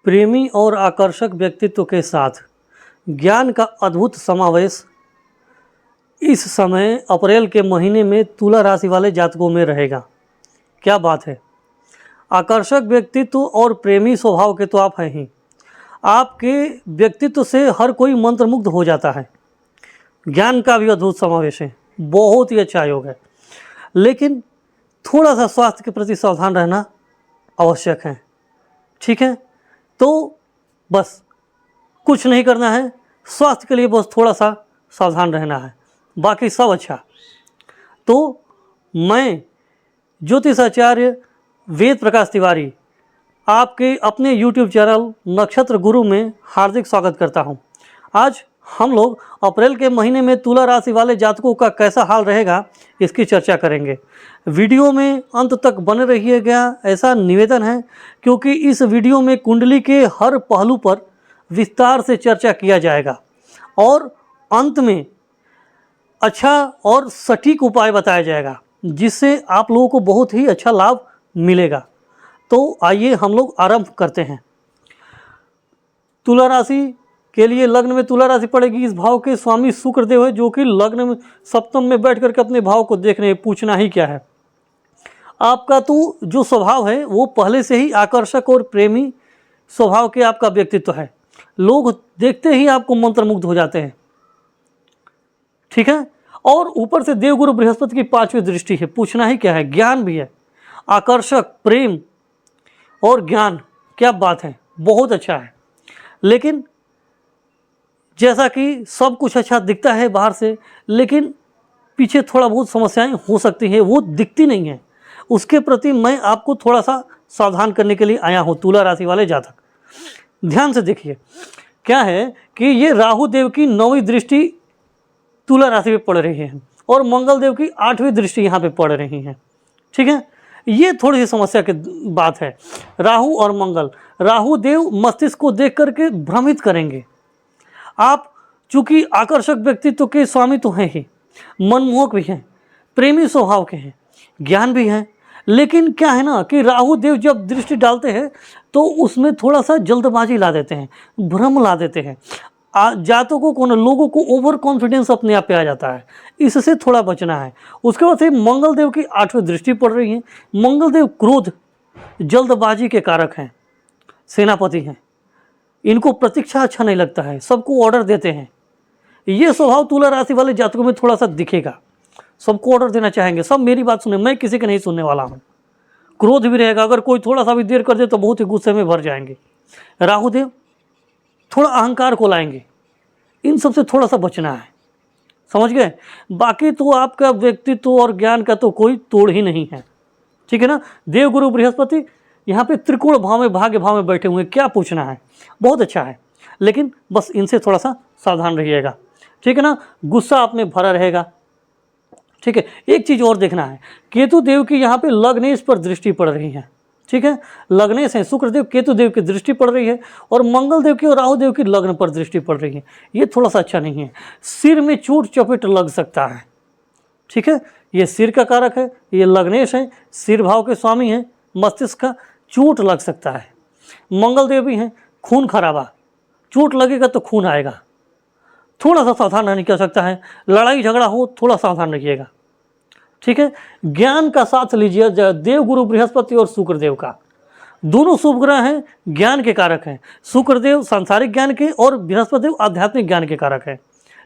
प्रेमी और आकर्षक व्यक्तित्व के साथ ज्ञान का अद्भुत समावेश इस समय अप्रैल के महीने में तुला राशि वाले जातकों में रहेगा। क्या बात है। आकर्षक व्यक्तित्व और प्रेमी स्वभाव के तो आप हैं ही। आपके व्यक्तित्व से हर कोई मंत्रमुग्ध हो जाता है। ज्ञान का भी अद्भुत समावेश है, बहुत ही अच्छा योग है। लेकिन थोड़ा सा स्वास्थ्य के प्रति सावधान रहना आवश्यक है। ठीक है, तो बस कुछ नहीं करना है, स्वास्थ्य के लिए बस थोड़ा सा सावधान रहना है, बाकी सब अच्छा। तो मैं ज्योतिषाचार्य वेद प्रकाश तिवारी आपके अपने YouTube चैनल नक्षत्र गुरु में हार्दिक स्वागत करता हूं। आज हम लोग अप्रैल के महीने में तुला राशि वाले जातकों का कैसा हाल रहेगा इसकी चर्चा करेंगे। वीडियो में अंत तक बने रहिएगा ऐसा निवेदन है, क्योंकि इस वीडियो में कुंडली के हर पहलू पर विस्तार से चर्चा किया जाएगा और अंत में अच्छा और सटीक उपाय बताया जाएगा, जिससे आप लोगों को बहुत ही अच्छा लाभ मिलेगा। तो आइए हम लोग आरंभ करते हैं। तुला राशि के लिए लग्न में तुला राशि पड़ेगी। इस भाव के स्वामी शुक्र देव है, जो कि लग्न में सप्तम में बैठ करके अपने भाव को देख रहे हैं। पूछना ही क्या है। आपका तो जो स्वभाव है वो पहले से ही आकर्षक और प्रेमी स्वभाव के आपका व्यक्तित्व है। लोग देखते ही आपको मंत्रमुग्ध हो जाते हैं। ठीक है, और ऊपर से देवगुरु बृहस्पति की 5वीं दृष्टि है। पूछना ही क्या है। ज्ञान भी है, आकर्षक, प्रेम और ज्ञान। क्या बात है, बहुत अच्छा है। लेकिन जैसा कि सब कुछ अच्छा दिखता है बाहर से, लेकिन पीछे थोड़ा बहुत समस्याएं हो सकती हैं, वो दिखती नहीं है। उसके प्रति मैं आपको थोड़ा सा सावधान करने के लिए आया हूँ। तुला राशि वाले जातक ध्यान से देखिए, क्या है कि ये राहु देव की 9वीं दृष्टि तुला राशि पे पड़ रही है और मंगल देव की 8वीं दृष्टि यहाँ पे पड़ रही है। ठीक है, ये थोड़ी सी समस्या की बात है। राहु और मंगल, राहु देव मस्तिष्क को देख करके भ्रमित करेंगे। आप चूंकि आकर्षक व्यक्तित्व के स्वामी तो हैं ही, मनमोहक भी हैं, प्रेमी स्वभाव के हैं, ज्ञान भी हैं। लेकिन क्या है ना कि राहु देव जब दृष्टि डालते हैं तो उसमें थोड़ा सा जल्दबाजी ला देते हैं, भ्रम ला देते हैं। जातकों को ना, लोगों को ओवर कॉन्फिडेंस अपने आप पे आ जाता है। इससे थोड़ा बचना है। उसके बाद से मंगल देव की 8वीं दृष्टि पड़ रही है। मंगल देव क्रोध, जल्दबाजी के कारक हैं, सेनापति हैं। इनको प्रतीक्षा अच्छा नहीं लगता है, सबको ऑर्डर देते हैं। ये स्वभाव तुला राशि वाले जातकों में थोड़ा सा दिखेगा। सबको ऑर्डर देना चाहेंगे, सब मेरी बात सुने, मैं किसी के नहीं सुनने वाला हूँ। क्रोध भी रहेगा, अगर कोई थोड़ा सा भी देर कर दे तो बहुत ही गुस्से में भर जाएंगे। राहु देव थोड़ा अहंकार को लाएंगे। इन सब से थोड़ा सा बचना है, समझ गए। बाकी तो आपका व्यक्तित्व और ज्ञान का तो कोई तोड़ ही नहीं है। ठीक है ना। देवगुरु बृहस्पति यहाँ पे त्रिकोण भाव में, भाग्य भाव में बैठे हुए हैं। क्या पूछना है, बहुत अच्छा है। लेकिन बस इनसे थोड़ा सा सावधान रहिएगा। ठीक है ना। गुस्सा आप में भरा रहेगा। ठीक है, एक चीज़ और देखना है, केतु देव की यहाँ पे लग्नेश पर दृष्टि पड़ रही है। ठीक है, लग्नेश है, शुक्र देव केतु देव की दृष्टि पड़ रही है और मंगल देव की और राहु देव की लग्न पर दृष्टि पड़ रही है। ये थोड़ा सा अच्छा नहीं है। सिर में चोट चपेट लग सकता है। ठीक है, ये सिर का कारक है, ये लग्नेश है, सिर भाव के स्वामी हैं, मस्तिष्क का चोट लग सकता है। मंगल देव भी हैं, खून खराबा, चोट लगेगा तो खून आएगा। थोड़ा सा सावधान रहने की आवश्यकता है। लड़ाई झगड़ा हो, थोड़ा सावधान रखिएगा। ठीक है, ज्ञान का साथ लीजिए। देवगुरु बृहस्पति और शुक्रदेव का, दोनों शुभ ग्रह हैं, ज्ञान के कारक हैं। शुक्रदेव सांसारिक ज्ञान के और बृहस्पति आध्यात्मिक ज्ञान के कारक हैं।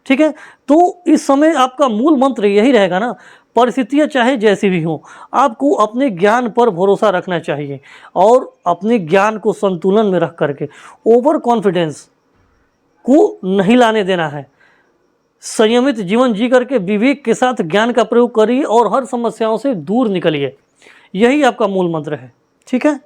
ठीक है, तो इस समय आपका मूल मंत्र यही रहेगा ना, परिस्थितियाँ चाहे जैसी भी हों, आपको अपने ज्ञान पर भरोसा रखना चाहिए और अपने ज्ञान को संतुलन में रख करके ओवर कॉन्फिडेंस को नहीं लाने देना है। संयमित जीवन जी करके विवेक के साथ ज्ञान का प्रयोग करिए और हर समस्याओं से दूर निकलिए। यही आपका मूल मंत्र है। ठीक है,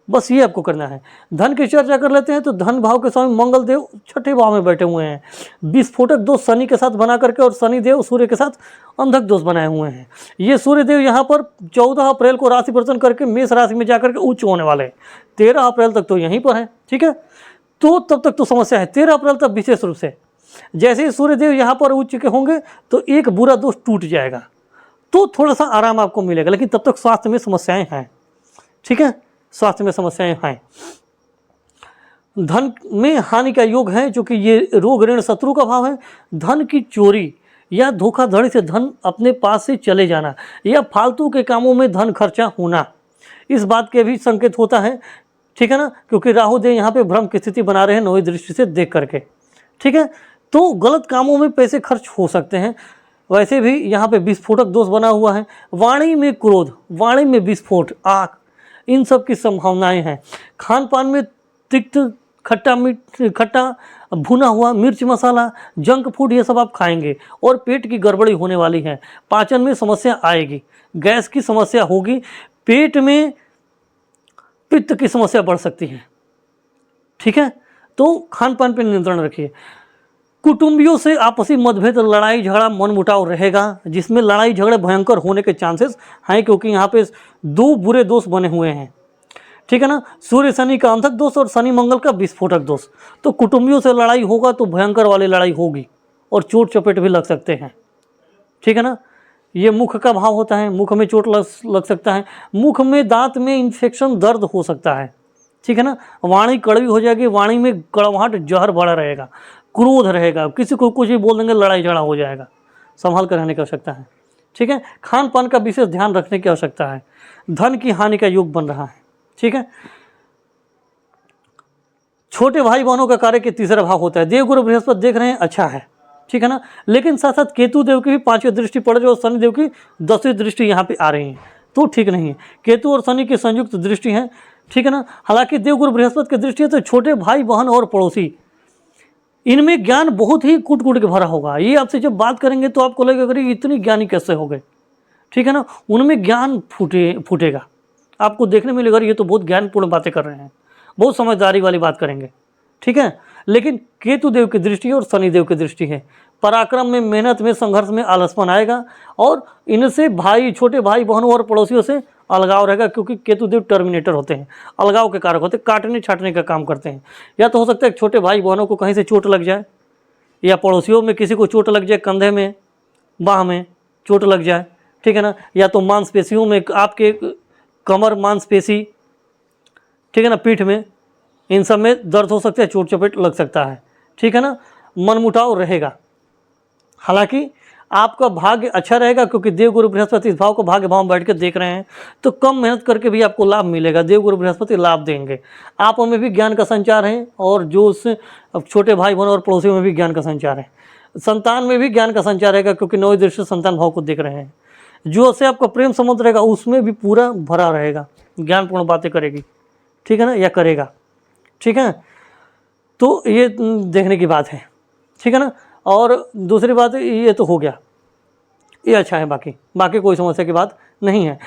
बस ये आपको करना है। धन की चर्चा कर लेते हैं। तो धन भाव के स्वामी मंगल देव 6ठे भाव में बैठे हुए हैं। विस्फोटक दोष शनि के साथ बना करके और शनि देव सूर्य के साथ अंधक दोष बनाए हुए हैं। ये सूर्य देव यहाँ पर 14 अप्रैल को राशि परिवर्तन करके मेष राशि में जाकर के उच्च होने वाले हैं। 13 अप्रैल तक तो यहीं पर है। ठीक है, तो तब तक तो समस्या है। 13 अप्रैल तक विशेष रूप से जैसे ही सूर्यदेव यहाँ पर उच्च के होंगे तो एक बुरा दोष टूट जाएगा, तो थोड़ा सा आराम आपको मिलेगा। लेकिन तब तक स्वास्थ्य में समस्याएं हैं। ठीक है, स्वास्थ्य में समस्याएं हैं। धन में हानि का योग है, जो कि ये रोग ऋण शत्रु का भाव है। धन की चोरी या धोखाधड़ी से धन अपने पास से चले जाना या फालतू के कामों में धन खर्चा होना, इस बात के भी संकेत होता है। ठीक है ना, क्योंकि राहु देव यहाँ पे भ्रम की स्थिति बना रहे हैं नौवीं दृष्टि से देख करके। ठीक है, तो गलत कामों में पैसे खर्च हो सकते हैं। वैसे भी यहाँ पे विस्फोटक दोष बना हुआ है। वाणी में क्रोध, वाणी में विस्फोट, आग, इन सब की संभावनाएं हैं। खान पान में तिक्त, खट्टा भुना हुआ, मिर्च मसाला, जंक फूड, ये सब आप खाएंगे और पेट की गड़बड़ी होने वाली है। पाचन में समस्या आएगी, गैस की समस्या होगी, पेट में पित्त की समस्या बढ़ सकती है। ठीक है, तो खान पान पर नियंत्रण रखिए। कुटुंबियों से आपसी मतभेद, लड़ाई झगड़ा, मनमुटाव रहेगा, जिसमें लड़ाई झगड़े भयंकर होने के चांसेस हैं, क्योंकि यहाँ पे 2 बुरे दोष बने हुए हैं। ठीक है ना, सूर्य शनि का अंधक दोष और शनि मंगल का विस्फोटक दोष। तो कुटुंबियों से लड़ाई होगा तो भयंकर वाली लड़ाई होगी और चोट चपेट भी लग सकते हैं। ठीक है ना, ये मुख का भाव होता है, मुख में चोट लग सकता है, मुख में, दांत में इन्फेक्शन, दर्द हो सकता है। ठीक है ना, वाणी कड़वी हो जाएगी, वाणी में कड़वाहट, जहर भरा रहेगा, क्रोध रहेगा, किसी को कुछ भी बोल देंगे, लड़ाई झगड़ा हो जाएगा। संभाल कर रहने की आवश्यकता है। ठीक है, खान पान का विशेष ध्यान रखने की आवश्यकता है। धन की हानि का योग बन रहा है। ठीक है, छोटे भाई बहनों का कार्य के तीसरा भाव होता है। देवगुरु बृहस्पति देख रहे हैं, अच्छा है। ठीक है ना, लेकिन साथ साथ केतु देव की भी 5वीं दृष्टि पड़ रही है और शनि देव की 10वीं दृष्टि यहाँ पे आ रही है, तो ठीक नहीं है। केतु और शनि की संयुक्त दृष्टि है। ठीक है ना, हालांकि देवगुरु बृहस्पति की दृष्टि है, तो छोटे भाई बहन और पड़ोसी, इनमें ज्ञान बहुत ही कूट कूट के भरा होगा। ये आपसे जब बात करेंगे तो आपको लगेगा अरे इतनी ज्ञानी कैसे हो गए। ठीक है ना, उनमें ज्ञान फूटेगा, आपको देखने में लगेगा ये तो बहुत ज्ञानपूर्ण बातें कर रहे हैं, बहुत समझदारी वाली बात करेंगे। ठीक है, लेकिन केतु देव की दृष्टि है और शनि देव की दृष्टि है। पराक्रम में, मेहनत में, संघर्ष में आलसपन आएगा और इनसे भाई, छोटे भाई बहनों और पड़ोसियों से अलगाव रहेगा, क्योंकि केतु देव टर्मिनेटर होते हैं, अलगाव के कारक होते हैं, काटने छाटने का काम करते हैं। या तो हो सकता है छोटे भाई बहनों को कहीं से चोट लग जाए, या पड़ोसियों में किसी को चोट लग जाए, कंधे में, बाह में चोट लग जाए। ठीक है ना, या तो मांसपेशियों में, आपके कमर मांसपेशी, ठीक है ना, पीठ में, इन सब में दर्द हो सकता है, चोट चपेट लग सकता है। ठीक है ना, मनमुटाव रहेगा। हालांकि आपका भाग्य अच्छा रहेगा, क्योंकि देवगुरु बृहस्पति इस भाव को भाग्य भाव में बैठ कर देख रहे हैं, तो कम मेहनत करके भी आपको लाभ मिलेगा। देवगुरु बृहस्पति लाभ देंगे। आप में भी ज्ञान का संचार है, और जो उससे छोटे भाई बहन और पड़ोसियों में भी ज्ञान का संचार है। संतान में भी ज्ञान का संचार रहेगा, क्योंकि 9वीं दृष्टि से संतान भाव को देख रहे हैं। जो से आपका प्रेम संबंध रहेगा उसमें भी पूरा भरा रहेगा, ज्ञानपूर्ण बातें करेगी। ठीक है ना, या करेगा। ठीक है, तो ये देखने की बात है। ठीक है ना, और दूसरी बात ये तो हो गया, ये अच्छा है, बाकी कोई समस्या की बात नहीं है।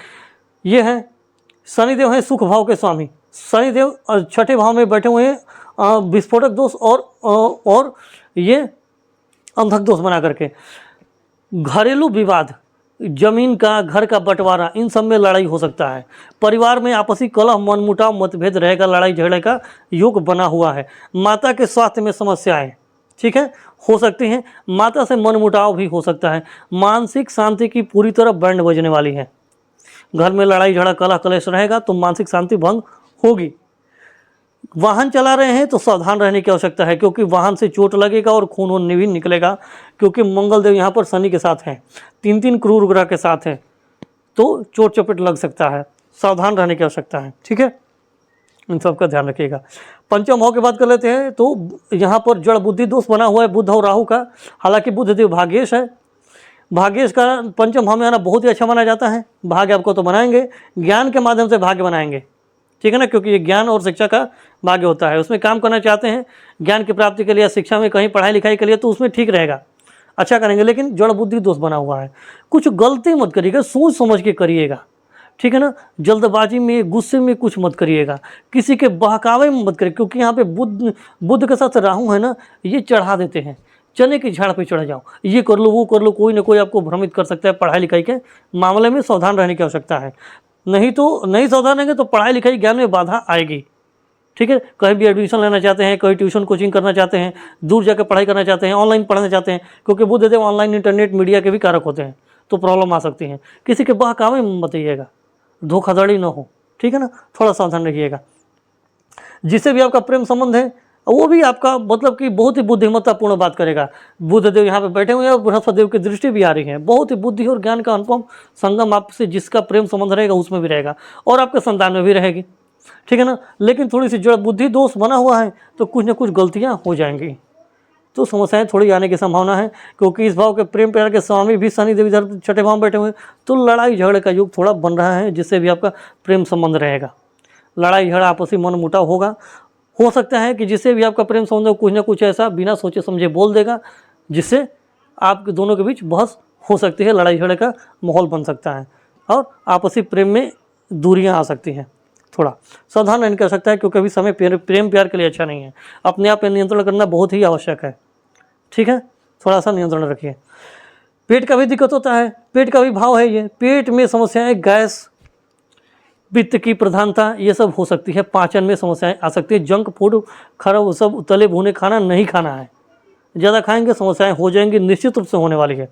ये है शनिदेव है सुख भाव के स्वामी। शनिदेव 6ठे भाव में बैठे हुए हैं, विस्फोटक दोष और ये अंधक दोष बना करके। घरेलू विवाद, जमीन का, घर का बंटवारा, इन सब में लड़ाई हो सकता है। परिवार में आपसी कलह, मनमुटाव, मतभेद रहेगा, लड़ाई झगड़े का योग बना हुआ है। माता के स्वास्थ्य में समस्याएं, ठीक है, हो सकती हैं। माता से मनमुटाव भी हो सकता है। मानसिक शांति की पूरी तरह बैंड बजने वाली है। घर में लड़ाई झगड़ा, कलह कलेश रहेगा तो मानसिक शांति भंग होगी। वाहन चला रहे हैं तो सावधान रहने की आवश्यकता है, क्योंकि वाहन से चोट लगेगा और खून भी निकलेगा, क्योंकि मंगल देव यहाँ पर शनि के साथ हैं, 3 क्रूर ग्रह के साथ हैं, तो चोट चपेट लग सकता है। सावधान रहने की आवश्यकता है। ठीक है, इन सब का ध्यान रखिएगा। पंचम भाव की बात कर लेते हैं, तो यहाँ पर जड़ बुद्धि दोष बना हुआ है बुध और राहु का। हालांकि बुध देव भाग्येश है, भाग्येश का पंचम भाव में आना बहुत ही अच्छा माना जाता है। भाग्य आपको तो बनाएंगे, ज्ञान के माध्यम से भाग्य बनाएंगे। ठीक है ना, क्योंकि ये ज्ञान और शिक्षा का भाग्य होता है। उसमें काम करना चाहते हैं ज्ञान की प्राप्ति के लिए, शिक्षा में, कहीं पढ़ाई लिखाई के लिए, तो उसमें ठीक रहेगा, अच्छा करेंगे। लेकिन जड़ बुद्धि दोष बना हुआ है, कुछ गलती मत करिएगा, सोच समझ के करिएगा। ठीक है ना, जल्दबाजी में, गुस्से में कुछ मत करिएगा, किसी के बहकावे में मत करिए, क्योंकि यहाँ पे बुध के साथ राहु है ना, ये चढ़ा देते हैं, चने की झाड़ पे चढ़ जाओ, ये कर लो वो कर लो, कोई ना कोई आपको भ्रमित कर सकता है। पढ़ाई लिखाई के मामले में सावधान रहने की आवश्यकता है, नहीं तो नहीं सावधान रहेंगे तो पढ़ाई लिखाई ज्ञान में बाधा आएगी। ठीक है, कहीं भी एडमिशन लेना चाहते हैं, कहीं ट्यूशन कोचिंग करना चाहते हैं, दूर जाकर पढ़ाई करना चाहते हैं, ऑनलाइन पढ़ना चाहते हैं, क्योंकि बुध देव ऑनलाइन इंटरनेट मीडिया के भी कारक होते हैं, तो प्रॉब्लम आ सकती है। किसी के बहकावे में मत आइएगा, धोखाधड़ी ना हो। ठीक है ना, थोड़ा सावधान रखिएगा। जिससे भी आपका प्रेम संबंध है वो भी आपका मतलब कि बहुत ही बुद्धिमत्तापूर्ण बात करेगा। बुध देव यहाँ पे बैठे हुए हैं और बृहस्पति देव की दृष्टि भी आ रही है। बहुत ही बुद्धि और ज्ञान का अनुपम संगम आपसे जिसका प्रेम संबंध रहेगा उसमें भी रहेगा और आपके संतान में भी रहेगी, ठीक है ना। लेकिन थोड़ी सी जड़ बुद्धि दोष बना हुआ है तो कुछ ना कुछ गलतियाँ हो जाएंगी, तो समस्याएं थोड़ी आने की संभावना है। क्योंकि इस भाव के प्रेम प्यार के स्वामी भी शनि देव इधर छठे भाव में बैठे हुए हैं, तो लड़ाई झगड़े का युग थोड़ा बन रहा है, जिससे भी आपका प्रेम संबंध रहेगा। लड़ाई झगड़ा आपसी मन मुटाव होगा। हो सकता है कि जिससे भी आपका प्रेम संबंध कुछ ना कुछ ऐसा बिना सोचे समझे बोल देगा, जिससे आपके दोनों के बीच बहस हो सकती है, लड़ाई झगड़े का माहौल बन सकता है और आपसी प्रेम में दूरियां आ सकती हैं। थोड़ा सावधान रहने की आवश्यकता है, क्योंकि अभी समय प्रेम प्यार के लिए अच्छा नहीं है। अपने आप पर नियंत्रण करना बहुत ही आवश्यक है, ठीक है। थोड़ा सा नियंत्रण रखिए। पेट का भी दिक्कत होता है, पेट का भी भाव है ये। पेट में समस्याएं, गैस, पित्त की प्रधानता, ये सब हो सकती है। पाचन में समस्याएं आ सकती है। जंक फूड खराब सब तले भुने खाना नहीं खाना है, ज़्यादा खाएंगे समस्याएं हो जाएंगी, निश्चित रूप से होने वाली है।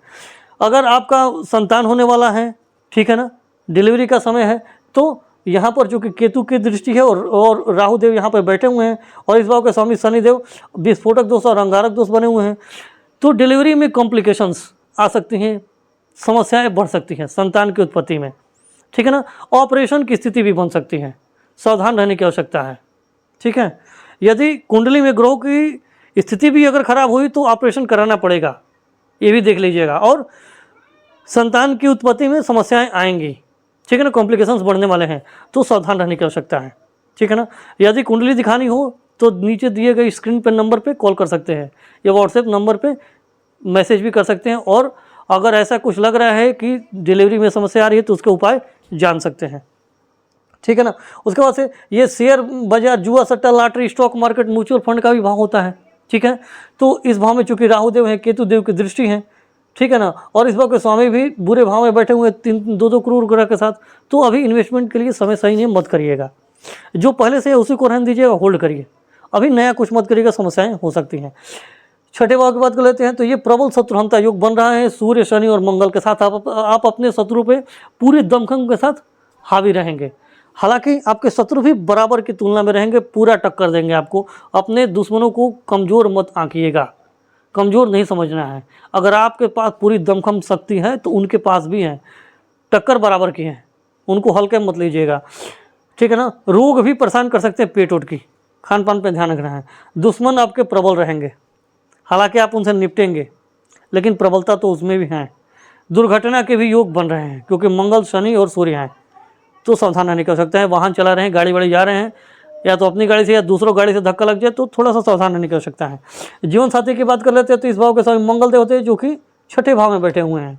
अगर आपका संतान होने वाला है, ठीक है ना, डिलीवरी का समय है, तो यहाँ पर जो कि केतु की दृष्टि है और राहु देव यहाँ पर बैठे हुए हैं और इस भाव के स्वामी शनि देव विस्फोटक दोष और अंगारक दोष बने हुए हैं, तो डिलीवरी में कॉम्प्लिकेशंस आ सकती हैं, समस्याएं बढ़ सकती हैं संतान की उत्पत्ति में, ठीक है ना। ऑपरेशन की स्थिति भी बन सकती है, सावधान रहने की आवश्यकता है, ठीक है। यदि कुंडली में ग्रहों की स्थिति भी अगर खराब हुई तो ऑपरेशन कराना पड़ेगा, ये भी देख लीजिएगा। और संतान की उत्पत्ति में समस्याएं आएंगी, ठीक है ना, कॉम्प्लिकेशंस बढ़ने वाले हैं, तो सावधान रहने की आवश्यकता है, ठीक है ना। यदि कुंडली दिखानी हो तो नीचे दिए गए स्क्रीन पर नंबर पे कॉल कर सकते हैं या व्हाट्सएप नंबर पे मैसेज भी कर सकते हैं। और अगर ऐसा कुछ लग रहा है कि डिलीवरी में समस्या आ रही है तो उसके उपाय जान सकते हैं, ठीक है ना। उसके बाद से ये शेयर बाजार, जुआ सट्टा, lottery, stock market, mutual fund का भी भाव होता है, ठीक है। तो इस भाव में चूंकि राहु देव है, केतु देव की दृष्टि है, ठीक है ना, और इस भाव के स्वामी भी बुरे भाव में बैठे हुए हैं 2-2 क्रूर ग्रह के साथ, तो अभी इन्वेस्टमेंट के लिए समय सही नहीं, मत करिएगा। जो पहले से है उसी को रहने दीजिएगा, होल्ड करिए, अभी नया कुछ मत करिएगा, समस्याएं हो सकती हैं। छठे भाव की बात कर लेते हैं, तो ये प्रबल शत्रुहंता योग बन रहा है सूर्य, शनि और मंगल के साथ। आप अपने शत्रु पे पूरे दमखम के साथ हावी रहेंगे। हालांकि आपके शत्रु भी बराबर की तुलना में रहेंगे, पूरा टक्कर देंगे आपको। अपने दुश्मनों को कमज़ोर मत आंकिएगा, कमज़ोर नहीं समझना है। अगर आपके पास पूरी दमखम शक्ति है तो उनके पास भी है, टक्कर बराबर की है, उनको हल्के मत लीजिएगा, ठीक है ना। रोग भी परेशान कर सकते हैं, पेट उठ की, खान पान पर ध्यान रखना है। दुश्मन आपके प्रबल रहेंगे, हालांकि आप उनसे निपटेंगे, लेकिन प्रबलता तो उसमें भी है। दुर्घटना के भी योग बन रहे हैं, क्योंकि मंगल, शनि और सूर्य हैं, तो सावधान रहने की आवश्यकता है। वाहन चला रहे हैं, गाड़ी वाड़ी जा रहे हैं, या तो अपनी गाड़ी से या दूसरों गाड़ी से धक्का लग जाए तो थोड़ा सा सावधान रहने की आवश्यकता है। जीवन साथी की बात कर लेते हैं, तो इस भाव के स्वामी मंगल देव होते हैं, जो कि छठे भाव में बैठे हुए हैं।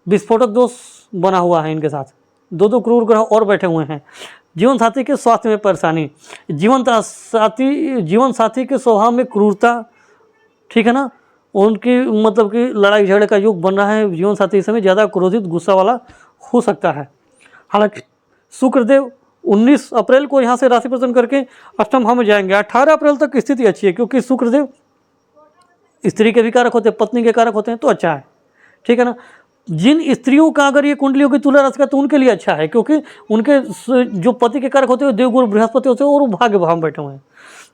विस्फोटक दोष बना हुआ है इनके साथ, 2-2 क्रूर ग्रह और बैठे हुए हैं। जीवन साथी के स्वास्थ्य में परेशानी, जीवन साथी के स्वभाव में क्रूरता, ठीक है ना, उनकी मतलब कि लड़ाई झगड़े का युग बन रहा है। जीवन साथी इस समय ज़्यादा क्रोधित, गुस्सा वाला हो सकता है। हालांकि शुक्रदेव 19 अप्रैल को यहाँ से राशि परिवर्तन करके अष्टम भाव में जाएंगे। 18 अप्रैल तक स्थिति अच्छी है, क्योंकि शुक्रदेव स्त्री के भी कारक होते हैं, पत्नी के कारक होते हैं, तो अच्छा है, ठीक है ना। जिन स्त्रियों का अगर ये कुंडलियों की तुला राशि का, तो उनके लिए अच्छा है, क्योंकि उनके जो पति के कारक होते हैं देवगुरु बृहस्पति होते हैं और वो भाग्य भाव में बैठे हुए हैं,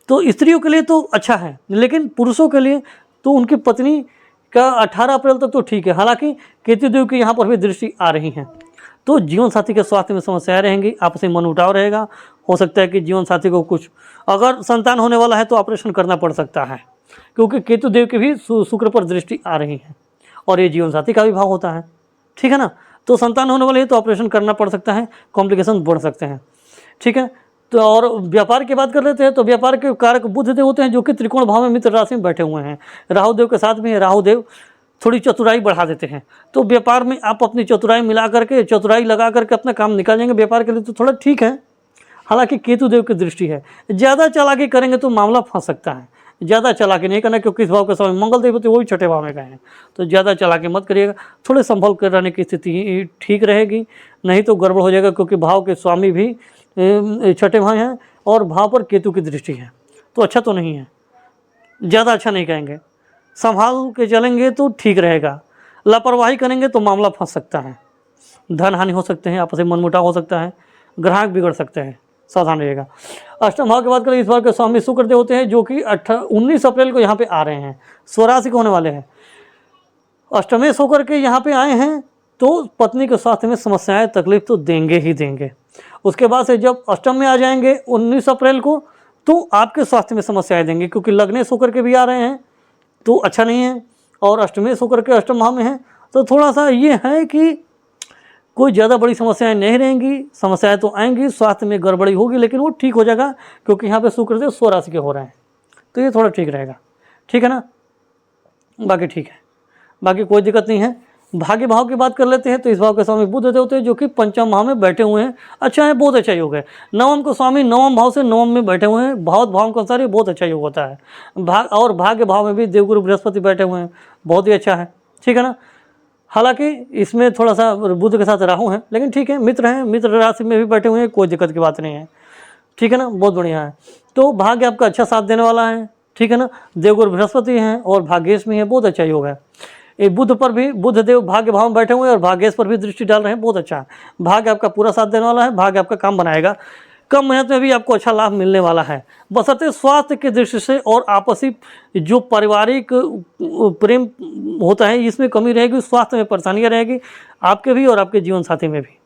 तो स्त्रियों के लिए तो अच्छा है। लेकिन पुरुषों के लिए तो उनकी पत्नी का 18 अप्रैल तक तो ठीक है। हालांकि केतु देव की यहाँ पर भी दृष्टि आ रही है, तो जीवन साथी के स्वास्थ्य में समस्याएं रहेंगी, आपसी मनमुटाव रहेगा। हो सकता है कि जीवन साथी को कुछ, अगर संतान होने वाला है तो ऑपरेशन करना पड़ सकता है, क्योंकि केतु देव की भी शुक्र पर दृष्टि आ रही है और ये जीवन साथी का भी भाव होता है, ठीक है ना। तो संतान होने वाले है तो ऑपरेशन करना पड़ सकता है, कॉम्प्लिकेशन बढ़ सकते हैं, ठीक है। तो और व्यापार की बात कर लेते हैं, तो व्यापार के कारक बुध देव होते हैं, जो कि त्रिकोण भाव में मित्र राशि में बैठे हुए हैं। राहु देव के साथ में है, राहु देव थोड़ी चतुराई बढ़ा देते हैं, तो व्यापार में आप अपनी चतुराई मिला करके, चतुराई लगा करके अपना काम निकाल जाएंगे। व्यापार के लिए तो थोड़ा ठीक है। हालांकि केतु देव की दृष्टि है, ज़्यादा चालाकी करेंगे तो मामला फंस सकता है। ज़्यादा चालाकी नहीं करना, क्योंकि इस भाव के समय मंगल देव होते हैं, वो भी छठे भाव में गए हैं, तो ज़्यादा चालाकी मत करिएगा। थोड़े संभल कर रहने की स्थिति ठीक रहेगी, नहीं तो गड़बड़ हो जाएगा, क्योंकि भाव के स्वामी भी छठे भाव हैं और भाव पर केतु की दृष्टि है, तो अच्छा तो नहीं है, ज़्यादा अच्छा नहीं कहेंगे। संभाल के चलेंगे तो ठीक रहेगा, लापरवाही करेंगे तो मामला फंस सकता है, धन हानि हो सकते हैं, आपस में मनमुटाव हो सकता है, ग्राहक बिगड़ सकते हैं, सावधान रहिएगा। अष्टम भाव की बात करें, इस बार के स्वामी शुक्र देव होते हैं जो कि 19 अप्रैल को यहाँ पे आ रहे हैं, स्वराशि को होने वाले हैं। अष्टमेश होकर के यहाँ पे आए हैं तो पत्नी के स्वास्थ्य में समस्याएं तकलीफ तो देंगे ही देंगे। उसके बाद से जब अष्टम में आ जाएंगे 19 अप्रैल को, तो आपके स्वास्थ्य में समस्याएं देंगे, क्योंकि लग्नेश होकर के भी आ रहे हैं तो अच्छा नहीं है, और अष्टमेश होकर के अष्टम भाव में हैं तो थोड़ा सा ये है कि कोई ज़्यादा बड़ी समस्याएं नहीं रहेंगी। समस्याएं तो आएंगी, स्वास्थ्य में गड़बड़ी होगी, लेकिन वो ठीक हो जाएगा, क्योंकि यहाँ पे शुक्रदेव स्वराशि के हो रहे हैं, तो ये थोड़ा ठीक रहेगा। ठीक है ना, बाकी ठीक है, बाकी कोई दिक्कत नहीं है। भाग्य भाव की बात कर लेते हैं, तो इस भाव के स्वामी बुध देव होते हैं जो कि पंचम भाव में बैठे हुए हैं। अच्छा है, बहुत अच्छा योग है। नवम को स्वामी नवम भाव से नवम में बैठे हुए हैं, भाव भाव के अनुसार ये बहुत अच्छा योग होता है। और भाग्य भाव में भी देवगुरु बृहस्पति बैठे हुए हैं, बहुत ही अच्छा है। ठीक है ना, हालांकि इसमें थोड़ा सा बुध के साथ राहु है, लेकिन ठीक है, मित्र हैं, मित्र राशि में भी बैठे हुए हैं, कोई दिक्कत की बात नहीं है। ठीक है ना, बहुत बढ़िया है। तो भाग्य आपका अच्छा साथ देने वाला है। ठीक है ना, देवगुरु बृहस्पति हैं और भाग्येश में है, बहुत अच्छा योग है। ये बुध पर भी, बुध देव भाग्य भाव में बैठे हुए हैं और भाग्येश पर भी दृष्टि डाल रहे हैं, बहुत अच्छा है। भाग्य आपका पूरा साथ देने वाला है, भाग्य आपका काम बनाएगा, कम मेहनत में भी आपको अच्छा लाभ मिलने वाला है। बशर्ते स्वास्थ्य की दृष्टि से और आपसी जो पारिवारिक प्रेम होता है इसमें कमी रहेगी, स्वास्थ्य में परेशानियाँ रहेगी आपके भी और आपके जीवन साथी में भी।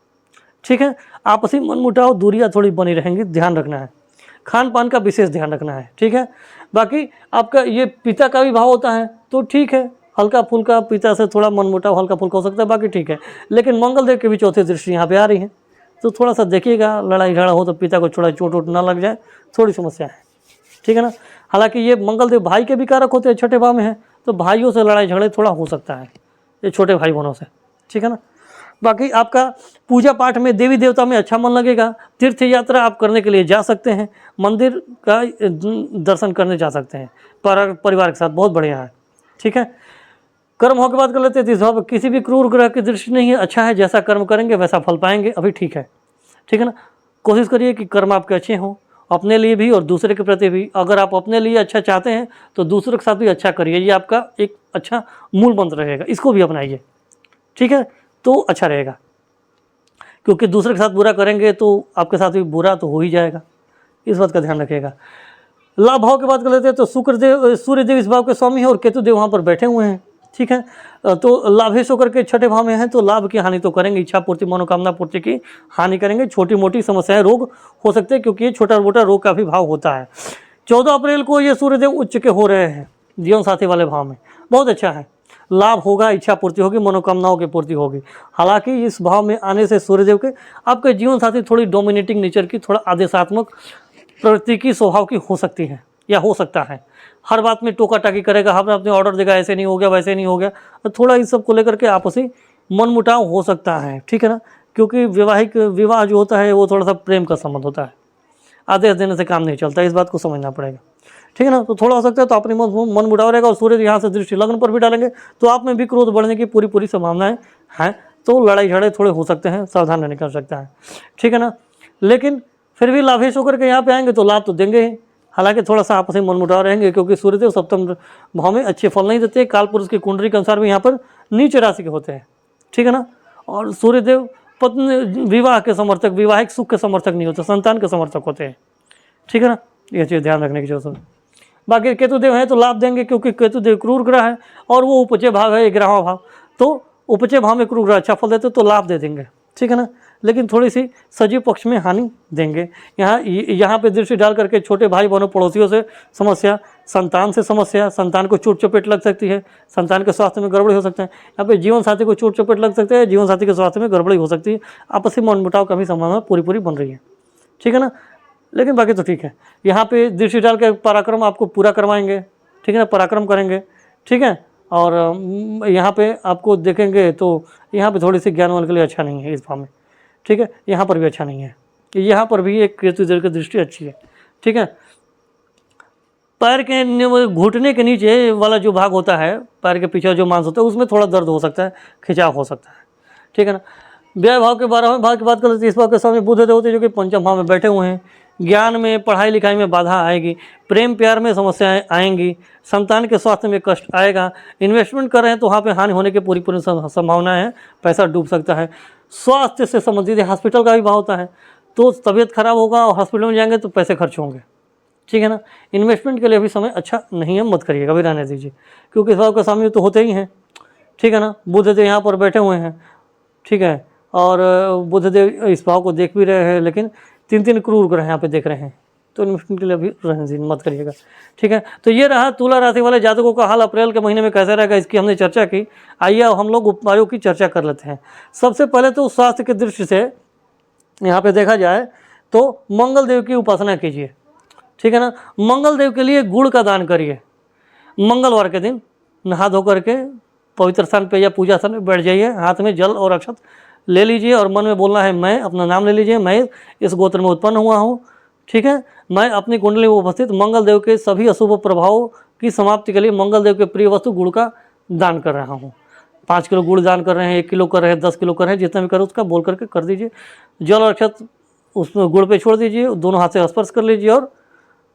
ठीक है, आपसी मनमुटाव दूरियाँ थोड़ी बनी रहेंगी, ध्यान रखना है। खान पान का विशेष ध्यान रखना है। ठीक है, बाकी आपका ये पिता का भी भाव होता है तो ठीक है, हल्का फुल्का पिता से थोड़ा मनमुटाव हल्का फुल्का हो सकता है, बाकी ठीक है। लेकिन मंगल देव की भी चौथी दृष्टि यहाँ पे आ रही है, तो थोड़ा सा देखिएगा, लड़ाई झगड़ा हो तो पिता को थोड़ा चोट वोट ना लग जाए, थोड़ी समस्या है। ठीक है ना, हालांकि ये मंगल देव भाई के भी कारक होते हैं, छठे भाव में है, तो भाइयों से लड़ाई झगड़े थोड़ा हो सकता है, ये छोटे भाई बहनों से। ठीक है ना, बाकी आपका पूजा पाठ में देवी देवता में अच्छा मन लगेगा। तीर्थ यात्रा आप करने के लिए जा सकते हैं, मंदिर का दर्शन करने जा सकते हैं परिवार के साथ, बहुत बढ़िया है। ठीक है, कर्म हो के बात कर लेते हैं। इस भाव में किसी भी क्रूर ग्रह की दृष्टि नहीं है, अच्छा है, जैसा कर्म करेंगे वैसा फल पाएंगे, अभी ठीक है। ठीक है ना, कोशिश करिए कि कर्म आपके अच्छे हों, अपने लिए भी और दूसरे के प्रति भी। अगर आप अपने लिए अच्छा चाहते हैं तो दूसरे के साथ भी अच्छा करिए, ये आपका एक अच्छा मूल मंत्र रहेगा, इसको भी अपनाइए। ठीक है, तो अच्छा रहेगा, क्योंकि दूसरे के साथ बुरा करेंगे तो आपके साथ भी बुरा तो हो ही जाएगा, इस बात का ध्यान रखिएगा। लाभ भाव की बात कर लेते हैं, तो शुक्रदेव सूर्यदेव इस भाव के स्वामी हैं और केतुदेव वहाँ पर बैठे हुए हैं। ठीक है, तो लाभेश होकर के छठे भाव में हैं, तो लाभ की हानि तो करेंगे, इच्छा पूर्ति मनोकामना पूर्ति की हानि करेंगे, छोटी मोटी समस्याएं रोग हो सकते हैं, क्योंकि ये छोटा मोटा रोग का भी भाव होता है। 14 अप्रैल को ये सूर्यदेव उच्च के हो रहे हैं जीवन साथी वाले भाव में, बहुत अच्छा है, लाभ होगा, इच्छा पूर्ति होगी, मनोकामनाओं की पूर्ति होगी। हालांकि इस भाव में आने से सूर्यदेव के आपके जीवन साथी थोड़ी डोमिनेटिंग नेचर की, थोड़ा आदेशात्मक प्रवृत्ति की, स्वभाव की हो सकती है या हो सकता है। हर बात में टोका टाकी करेगा, हम अपने ऑर्डर देगा, ऐसे नहीं हो गया वैसे नहीं हो गया, तो थोड़ा इस सब को लेकर के आपसी मनमुटाव हो सकता है। ठीक है ना, क्योंकि विवाह जो होता है वो थोड़ा सा प्रेम का संबंध होता है, आदेश देने से काम नहीं चलता, इस बात को समझना पड़ेगा। ठीक है ना, तो थोड़ा हो सकता है तो अपनी मन मुटाव रहेगा। और सूर्य यहाँ से दृष्टि लग्न पर भी डालेंगे तो आप में भी क्रोध बढ़ने की पूरी संभावनाएं हैं, तो लड़ाई झगड़े थोड़े हो सकते हैं, सावधान रहने का सकता है। ठीक है ना, लेकिन फिर भी लाभेश होकर के यहाँ पे आएंगे तो लाभ तो देंगे ही, हालांकि थोड़ा सा आपस में मनमुटाव रहेंगे, क्योंकि सूर्यदेव सप्तम भाव में अच्छे फल नहीं देते, काल पुरुष की कुंडली के अनुसार भी यहाँ पर नीच राशि के होते हैं। ठीक है ना, और सूर्यदेव पत्नी विवाह के समर्थक, वैवाहिक सुख के समर्थक नहीं होते, संतान के समर्थक होते हैं। ठीक है ना, ये चीज़ ध्यान रखने की जरूरत है। बाकी केतुदेव हैं तो लाभ देंगे, क्योंकि केतुदेव क्रूर ग्रह है और वो उपचय भाव है, 11वां भाव, तो उपचय भाव में क्रूर ग्रह अच्छा फल देते तो लाभ दे देंगे। ठीक है ना, लेकिन थोड़ी सी सजीव पक्ष में हानि देंगे। यहाँ पे दृष्टि डाल करके छोटे भाई बहनों पड़ोसियों से समस्या, संतान से समस्या, संतान को चोट चपेट लग सकती है, संतान के स्वास्थ्य में गड़बड़ी हो सकता है। यहाँ पे जीवन साथी को चोट चपेट लग सकते हैं, जीवन साथी के स्वास्थ्य में गड़बड़ी हो सकती है, आपसी मनमुटाव का भी संभावना पूरी बन रही है। ठीक है ना, लेकिन बाकी तो ठीक है। यहाँ पे दृष्टि डाल के पराक्रम आपको पूरा करवाएंगे। ठीक है ना, पराक्रम करेंगे। ठीक है, और यहाँ पे आपको देखेंगे तो यहाँ पे थोड़ी सी ज्ञानवान के लिए अच्छा नहीं है इस भाव में। ठीक है, यहाँ पर भी अच्छा नहीं है, यहाँ पर भी एक केतुदेव की दृष्टि अच्छी है। ठीक है, पैर के घुटने के नीचे वाला जो भाग होता है, पैर के पीछे जो मांस होता है, उसमें थोड़ा दर्द हो सकता है, खिंचाव हो सकता है। ठीक है ना, व्यय भाव के 12वें भाव की बात कर लेते हैं। इस भाव के सामने बुध देव होते हैं जो कि पंचम भाव में बैठे हुए हैं। ज्ञान में, पढ़ाई लिखाई में बाधा आएगी, प्रेम प्यार में समस्याएं आएंगी, संतान के स्वास्थ्य में कष्ट आएगा, इन्वेस्टमेंट कर रहे हैं तो वहाँ पे हानि होने की पूरी संभावना है, पैसा डूब सकता है। स्वास्थ्य से संबंधित हॉस्पिटल का भी भाव होता है, तो तबीयत खराब होगा और हॉस्पिटल में जाएंगे तो पैसे खर्च होंगे, ठीक है ना। इन्वेस्टमेंट के लिए अभी समय अच्छा नहीं है, मत करिएगा, अभी रहने दीजिए, क्योंकि इस भाव के स्वामी तो होते ही हैं, ठीक है ना। बुधदेव यहाँ पर बैठे हुए हैं, ठीक है, और बुधदेव इस भाव को देख भी रहे हैं, लेकिन 3 क्रूर ग्रह यहाँ पे देख रहे हैं, तो इन्वेस्टमेंट के लिए अभी रहने दीजिए, मत करिएगा, ठीक है। तो ये रहा तुला राशि वाले जातकों का हाल अप्रैल के महीने में कैसा रहेगा, इसकी हमने चर्चा की। आइए अब हम लोग उपायों की चर्चा कर लेते हैं। सबसे पहले तो स्वास्थ्य की दृष्टि से यहाँ पे देखा जाए तो मंगल देव की उपासना कीजिए, ठीक है ना। मंगल देव के लिए गुड़ का दान करिए। मंगलवार के दिन नहा धो करके पवित्र स्थान पे या पूजा स्थान पे बैठ जाइए, हाथ में जल और अक्षत ले लीजिए और मन में बोलना है मैं, अपना नाम ले लीजिए, मैं इस गोत्र में उत्पन्न हुआ हूँ, ठीक है। मैं अपनी कुंडली में उपस्थित मंगल देव के सभी अशुभ प्रभावों की समाप्ति के लिए मंगल देव के प्रिय वस्तु गुड़ का दान कर रहा हूँ। 5 किलो गुड़ दान कर रहे हैं, 1 किलो कर रहे हैं, 10 किलो कर रहे हैं, जितना भी करो उसका बोल करके कर दीजिए। जल और अक्षत उसमें गुड़ पे छोड़ दीजिए, दोनों हाथ से स्पर्श कर लीजिए और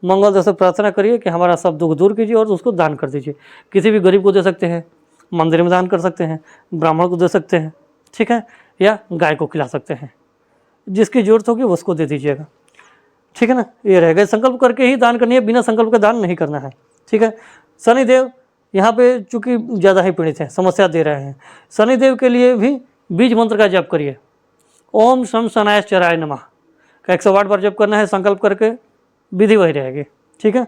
मंगल देव से प्रार्थना करिए कि हमारा सब दुख दूर कीजिए, और उसको दान कर दीजिए। किसी भी गरीब को दे सकते हैं, मंदिर में दान कर सकते हैं, ब्राह्मण को दे सकते हैं, ठीक है, या गाय को खिला सकते हैं, जिसकी जरूरत होगी उसको दे दीजिएगा, ठीक है ना। ये रहेगा, संकल्प करके ही दान करनी है, बिना संकल्प के दान नहीं करना है, ठीक है। शनिदेव यहाँ पे चूँकि ज़्यादा ही पीड़ित हैं, समस्या दे रहे हैं, शनिदेव के लिए भी बीज मंत्र का जप करिए। ओम शम शनाय चराय नमः का 108 बार जप करना है, संकल्प करके, विधि वही रहेगी, ठीक है,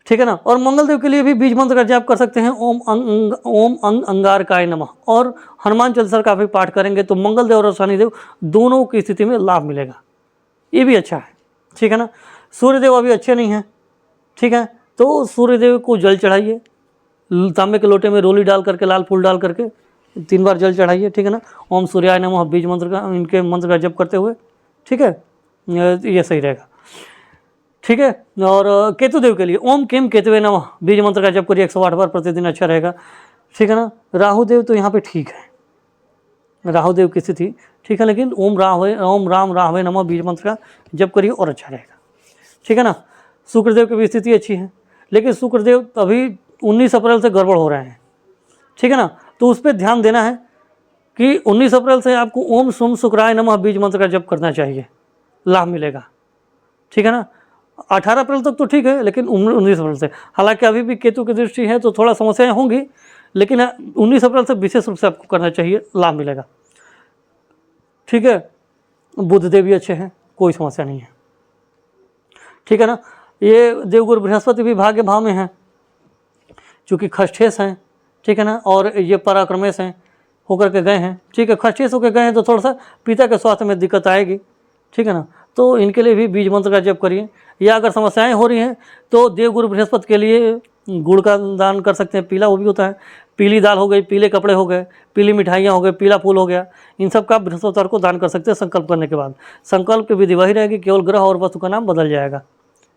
ठीक है ना। और मंगल देव के लिए भी बीज मंत्र का जाप कर सकते हैं, ओम अंगारकाय नमः, और हनुमान चालीसा का भी पाठ करेंगे तो मंगल देव और शनिदेव दोनों की स्थिति में लाभ मिलेगा, ये भी अच्छा है, ठीक है ना। सूर्यदेव अभी अच्छे नहीं हैं, ठीक है, तो सूर्यदेव को जल चढ़ाइए, तांबे के लोटे में रोली डाल करके, लाल फूल डाल करके 3 बार जल चढ़ाइए, ठीक है ना। ओम सूर्याय नमः बीज मंत्र का, इनके मंत्र का जप करते हुए, ठीक है, ये सही रहेगा, ठीक है। और केतु देव के लिए ओम किम केतुवे नमः बीज मंत्र का जप करिए 108 बार प्रतिदिन, अच्छा रहेगा, ठीक है ना। राहु देव तो यहाँ पे ठीक है, राहु देव की स्थिति ठीक है, लेकिन ओम राम राहवे नमः बीज मंत्र का जप करिए और अच्छा रहेगा, ठीक है ना। शुक्रदेव की भी स्थिति अच्छी है, लेकिन शुक्रदेव अभी 19 अप्रैल से गड़बड़ हो रहे हैं, ठीक है ना, तो उस पर ध्यान देना है कि 19 अप्रैल से आपको ओम सुम शुक्राय नमः बीज मंत्र का जप करना चाहिए, लाभ मिलेगा, ठीक है ना। 18 अप्रैल तक तो ठीक है, लेकिन 19 अप्रैल से, हालांकि अभी भी केतु की दृष्टि है तो थोड़ा समस्याएं होंगी, लेकिन 19 अप्रैल से विशेष रूप से आपको करना चाहिए, लाभ मिलेगा, ठीक है। बुध देव भी अच्छे हैं, कोई समस्या नहीं है, ठीक है ना। ये देवगुरु बृहस्पति भी भाग्य भाव में हैं, चूँकि खष्ठेश हैं, ठीक है ना, और ये पराक्रमेश हैं होकर के गए हैं, ठीक है। खष्ठेश होकर गए हैं तो थोड़ा सा पिता के स्वास्थ्य में दिक्कत आएगी, ठीक है ना, तो इनके लिए भी बीज मंत्र का जप करिए। या अगर समस्याएं हो रही हैं तो देवगुरु बृहस्पति के लिए गुड़ का दान कर सकते हैं, पीला वो भी होता है, पीली दाल हो गई, पीले कपड़े हो गए, पीली मिठाइयाँ हो गई, पीला फूल हो गया, इन सब का बृहस्पतिवार को दान कर सकते हैं संकल्प करने के बाद। संकल्प की विधि वही रहेगी, केवल ग्रह और वस्तु का नाम बदल जाएगा,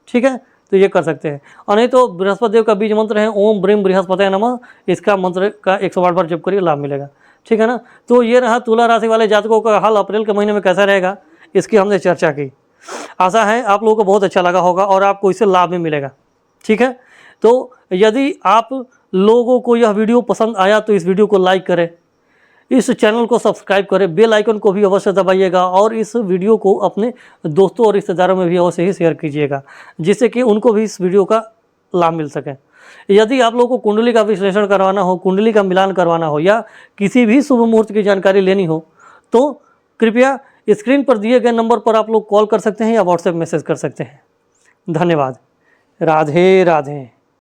ठीक है, तो ये कर सकते हैं। और नहीं तो बृहस्पति देव का बीज मंत्र है ओम ब्रीम बृहस्पतये नमः, इसका मंत्र का 108 बार जप करिए, लाभ मिलेगा, ठीक है ना। तो ये रहा तुला राशि वाले जातकों का हाल अप्रैल के महीने में कैसा रहेगा, इसकी हमने चर्चा की। आशा है आप लोगों को बहुत अच्छा लगा होगा और आपको इससे लाभ भी मिलेगा, ठीक है। तो यदि आप लोगों को यह वीडियो पसंद आया तो इस वीडियो को लाइक करें, इस चैनल को सब्सक्राइब करें, बेल आइकन को भी अवश्य दबाइएगा और इस वीडियो को अपने दोस्तों और रिश्तेदारों में भी अवश्य ही शेयर कीजिएगा, जिससे कि उनको भी इस वीडियो का लाभ मिल सके। यदि आप लोगों को कुंडली का विश्लेषण करवाना हो, कुंडली का मिलान करवाना हो या किसी भी शुभ मुहूर्त की जानकारी लेनी हो तो कृपया स्क्रीन पर दिए गए नंबर पर आप लोग कॉल कर सकते हैं या व्हाट्सएप मैसेज कर सकते हैं। धन्यवाद। राधे राधे।